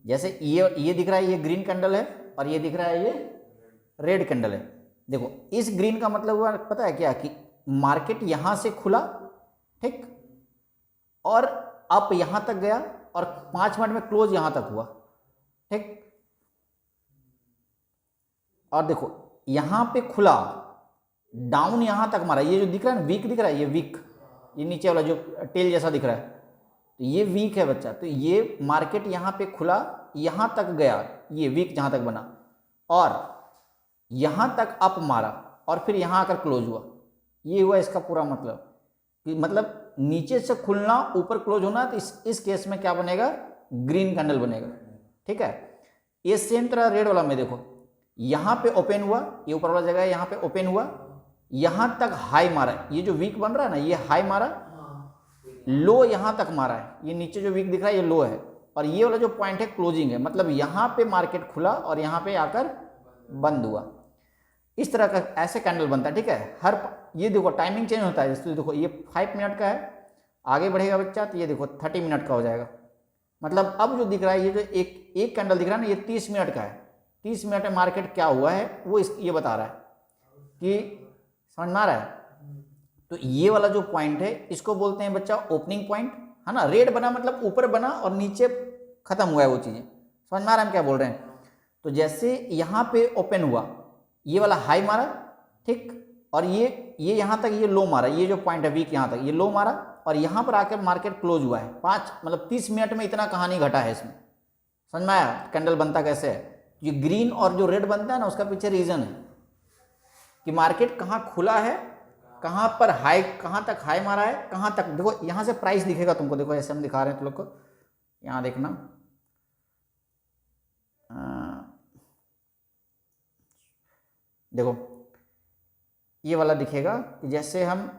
जैसे ये दिख रहा है ये ग्रीन कैंडल है और ये दिख रहा है ये रेड कैंडल है। देखो इस ग्रीन का मतलब हुआ पता है क्या कि मार्केट यहां से खुला, ठीक, और अप यहां तक गया और 5 मिनट में क्लोज यहां तक हुआ, ठीक। और देखो यहां पे खुला, डाउन यहां तक मारा, ये जो दिख रहा है ना वीक दिख रहा है, ये वीक, ये नीचे वाला जो टेल जैसा दिख रहा है, तो ये वीक है बच्चा। तो ये मार्केट यहां पे खुला, यहां तक गया, ये वीक जहां तक बना, और यहां तक अप मारा और फिर यहां आकर क्लोज हुआ। ये हुआ इसका पूरा मतलब कि मतलब नीचे से खुलना ऊपर क्लोज होना। तो इस केस में क्या बनेगा, ग्रीन कैंडल बनेगा, ठीक है। ये सेम तरह रेड वाला में देखो यहां पे ओपन हुआ, ये ऊपर वाला जगह है, यहां पे ओपन हुआ, यहां तक हाई मारा, ये जो वीक बन रहा है ना ये हाई मारा, लो यहां तक मारा है, ये नीचे जो वीक दिख रहा है ये लो है, और ये वाला जो पॉइंट है क्लोजिंग है, मतलब यहां पे मार्केट खुला और यहां पे आकर बंद हुआ। इस तरह का ऐसे कैंडल बनता है, ठीक है। हर ये देखो टाइमिंग चेंज होता है, जैसे देखो ये 5 मिनट का है, आगे बढ़ेगा बच्चा तो ये देखो 30 मिनट का हो जाएगा। मतलब अब जो दिख रहा है ये जो एक कैंडल दिख रहा है ना ये 30 मिनट का है। 30 मिनट में मार्केट क्या हुआ है वो ये बता रहा है कि समझ में आ रहा है। तो ये वाला जो पॉइंट है इसको बोलते हैं बच्चा ओपनिंग पॉइंट, है ना। रेड बना मतलब ऊपर बना और नीचे खत्म हुआ है वो चीजें, समझ में आ रहा है हम क्या बोल रहे हैं। तो जैसे यहाँ पे ओपन हुआ, ये वाला हाई मारा, ठीक, और ये यहाँ तक ये लो मारा, ये जो पॉइंट है वीक यहाँ तक ये लो मारा, और यहाँ पर आकर मार्केट क्लोज हुआ है। 5 मतलब 30 मिनट में इतना कहानी घटा है इसमें, समझ में आया कैंडल बनता कैसे है। ये ग्रीन और जो रेड बनता है ना उसका पीछे रीजन है कि मार्केट कहाँ खुला है, कहाँ पर हाई, कहाँ तक हाई मारा है, कहाँ तक। देखो यहाँ से प्राइस दिखेगा तुमको, देखो ऐसे हम दिखा रहे हैं तुम लोग को, यहाँ देखना, देखो ये वाला दिखेगा कि जैसे हम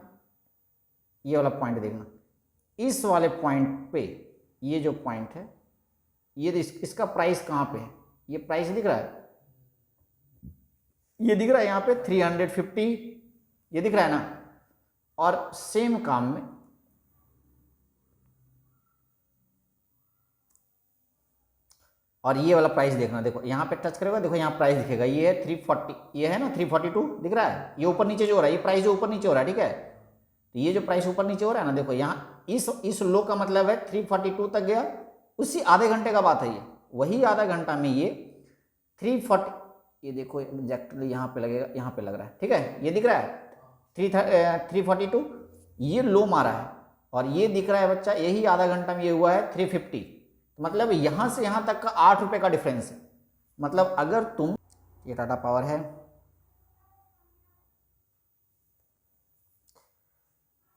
ये वाला पॉइंट देखना, इस वाले पॉइंट पे ये जो पॉइंट है ये इसका प्राइस कहाँ पे है, ये प्राइस दिख रहा है, ये दिख रहा है यहाँ पे 350, ये दिख रहा है ना। और सेम काम में और ये वाला प्राइस देखना, देखो यहाँ पे टच करेगा, देखो यहाँ प्राइस दिखेगा, ये है 340, ये है ना 342 दिख रहा है, ये ऊपर नीचे जो हो रहा है, ये प्राइस जो ऊपर नीचे हो रहा है, ठीक है। तो ये जो प्राइस ऊपर नीचे हो रहा है ना, देखो यहाँ इस लो का मतलब है 342 तक गया, उसी आधे घंटे का बात है ये, वही आधा घंटा में ये 340, ये देखो एग्जैक्टली यहाँ पे लगेगा, यहाँ पे लग रहा है, ठीक है, ये दिख रहा है 342, ये लो मारा है, और ये दिख रहा है बच्चा यही आधा घंटा में ये हुआ है 350। मतलब यहां से यहां तक का 8 रुपए का डिफरेंस है। मतलब अगर तुम, ये टाटा पावर है,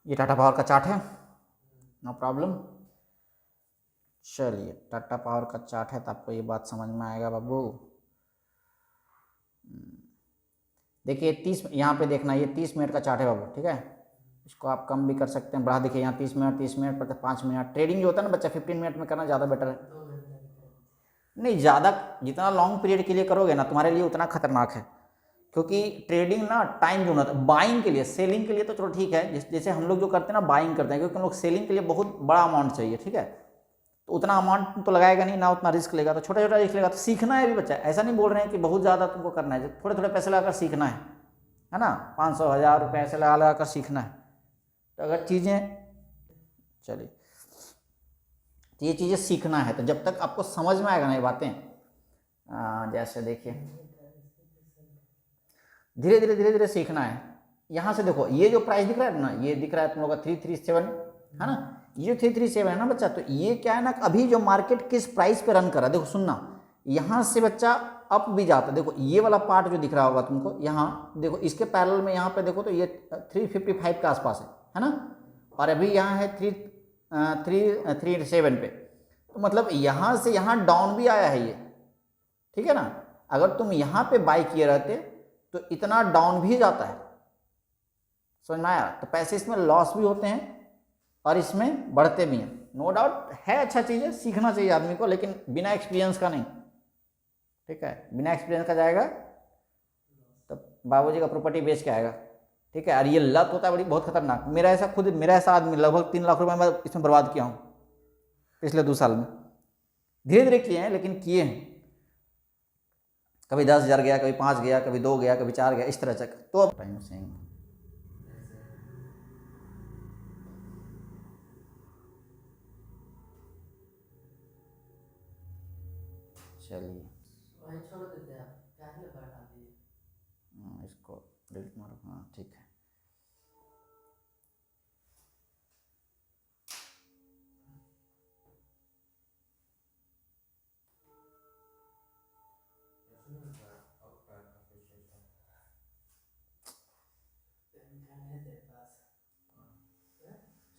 ये टाटा पावर का चार्ट है, नो प्रॉब्लम। चलिए टाटा पावर का चार्ट है तो आपको ये बात समझ में आएगा बाबू। देखिए 30, यहाँ पे देखना, ये 30 मिनट का चार्ट है बाबू, ठीक है। इसको आप कम भी कर सकते हैं, बढ़ा, देखिए यहाँ 30 मिनट पर 5 मिनट। ट्रेडिंग जो होता है ना बच्चा 15 मिनट में करना ज़्यादा बेटर है। नहीं, ज़्यादा जितना लॉन्ग पीरियड के लिए करोगे ना तुम्हारे लिए उतना खतरनाक है, क्योंकि ट्रेडिंग ना टाइम जो होता है बाइंग के लिए, सेलिंग के लिए तो चलो ठीक है, जैसे हम लोग जो करते हैं ना बाइंग करते हैं, क्योंकि हम लोग सेलिंग के लिए बहुत बड़ा अमाउंट चाहिए, ठीक है। तो उतना अमाउंट तो लगाएगा नहीं ना, उतना रिस्क लेगा, तो छोटा छोटा रिस्क लेगा। तो सीखना है भी बच्चा, ऐसा नहीं बोल रहे हैं कि बहुत ज़्यादा तुमको करना है, थोड़े थोड़े पैसे लगाकर सीखना है ना, 500-1000 रुपये ऐसे लगा कर सीखना है। तो अगर चीज़ें, चलिए, तो ये चीज़ें सीखना है, तो जब तक आपको समझ में आएगा ना ये बातें, जैसे देखिए धीरे धीरे धीरे धीरे सीखना है। यहाँ से देखो ये जो प्राइस दिख रहा है ना, ये दिख रहा है तुम लोग का 337, है ना, ये 337 है ना बच्चा। तो ये क्या है ना, अभी जो मार्केट किस प्राइस पे रन कर रहा है, देखो सुनना, यहाँ से बच्चा अप भी जाता है, देखो ये वाला पार्ट जो दिख रहा होगा तुमको, यहाँ देखो इसके पैरेलल में यहाँ पे देखो तो ये 355 के आसपास है ना, और अभी यहाँ है 337 पे। तो मतलब यहाँ से यहाँ डाउन भी आया है ये, ठीक है ना। अगर तुम यहाँ पे बाई किए रहते तो इतना डाउन भी जाता है, समझ में आया। तो पैसे इसमें लॉस भी होते हैं और इसमें बढ़ते भी हैं, नो डाउट है, अच्छा चीज़ है, सीखना चाहिए आदमी को, लेकिन बिना एक्सपीरियंस का नहीं, ठीक है। बिना एक्सपीरियंस का जाएगा तो बाबूजी का प्रॉपर्टी बेच के आएगा, ठीक है। और ये लत होता है बड़ी बहुत खतरनाक। मेरा ऐसा आदमी लगभग 3 लाख रुपए मैं इसमें बर्बाद किया हूँ पिछले 2 साल में, धीरे धीरे किए हैं लेकिन किए हैं। कभी 10,000 गया, कभी 5 गया, कभी 2 गया, कभी 4 गया, इस तरह से। तो अब टाइम से चलिए वही छोड़ देते हैं, क्या ही बैठा दिए। इसको डिलीट मारो। हाँ ठीक है।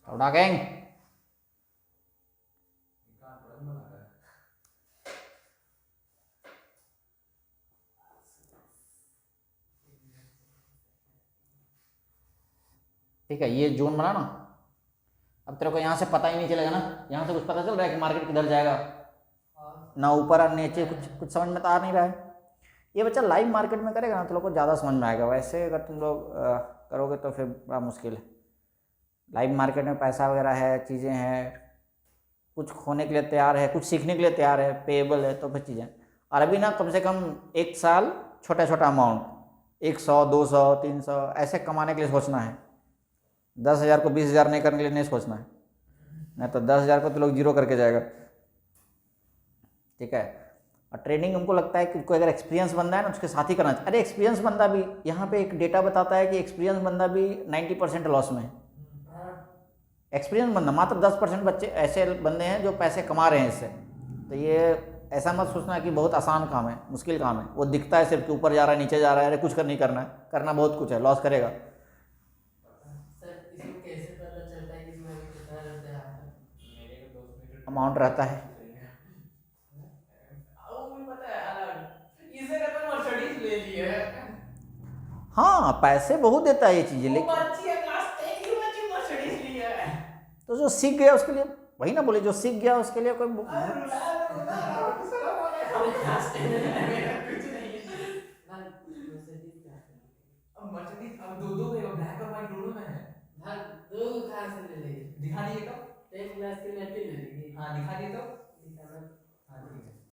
उठा गैंग ठीक है। ये जोन बना ना, अब तेरे को यहाँ से पता ही नहीं चलेगा ना, यहाँ से कुछ पता चल रहा है कि मार्केट किधर जाएगा? ना ऊपर और नीचे, कुछ कुछ समझ में तो आ नहीं रहा है। ये बच्चा लाइव मार्केट में करेगा ना तो लोग को ज़्यादा समझ में आएगा। वैसे अगर तुम लोग करोगे तो फिर बड़ा मुश्किल है। लाइव मार्केट में पैसा वगैरह है, चीज़ें हैं, कुछ खोने के लिए तैयार है, कुछ सीखने के लिए तैयार है, पेएबल है, तो फिर चीज़ें। और अभी ना कम से कम 1 साल छोटा छोटा अमाउंट 100, 200, 300 ऐसे कमाने के लिए सोचना है। 10,000 को 20,000 नहीं करने के लिए नहीं सोचना है, नहीं तो 10,000 को तो लोग जीरो करके जाएगा। ठीक है। और ट्रेडिंग हमको लगता है कि कोई अगर एक्सपीरियंस बंदा है ना उसके साथ ही करना चाहिए। अरे एक्सपीरियंस बंदा भी, यहाँ पे एक डेटा बताता है कि एक्सपीरियंस बंदा भी 90% लॉस में है। एक्सपीरियंस बंदा, मात्र 10% बच्चे ऐसे बंदे हैं जो पैसे कमा रहे हैं इससे। तो ये ऐसा मत सोचना कि बहुत आसान काम है, मुश्किल काम है। वो दिखता है सिर्फ कि ऊपर जा रहा है, नीचे जा रहा है, अरे कुछ कर नहीं करना है, करना बहुत कुछ है, लॉस करेगा। सर इसको कैसे पता चलता है कि इसमें अभी कितना रुपया है? मेरे को 2 मिनट अमाउंट रहता है। वो मुझे पता है अलग, इसे करना मर्सिडीज ले ली है। हाँ पैसे बहुत देता है ये चीज़ें, वो लेकिन बच्ची है क्लास 10 की बच्ची मर्सिडीज ली है। तो जो सीख गया उसके लिए, वही ना बोले, जो सीख गया उसके लिए कोई अरे रुला रहा हूँ, सर हमारे क्लास 10 में मेरा कुछ नहीं है। भाई मर्सिडीज क्लास 10 अब मर्सिडीज अब दो है, ब्लैक और व्हाइट दोनों में है। भाई दो कहाँ से ले लेगी? दिखा दिए तो 10 क्लास की लड़की ले लेगी। हाँ दिखा दिए तो दिखाना। हाँ ठीक है।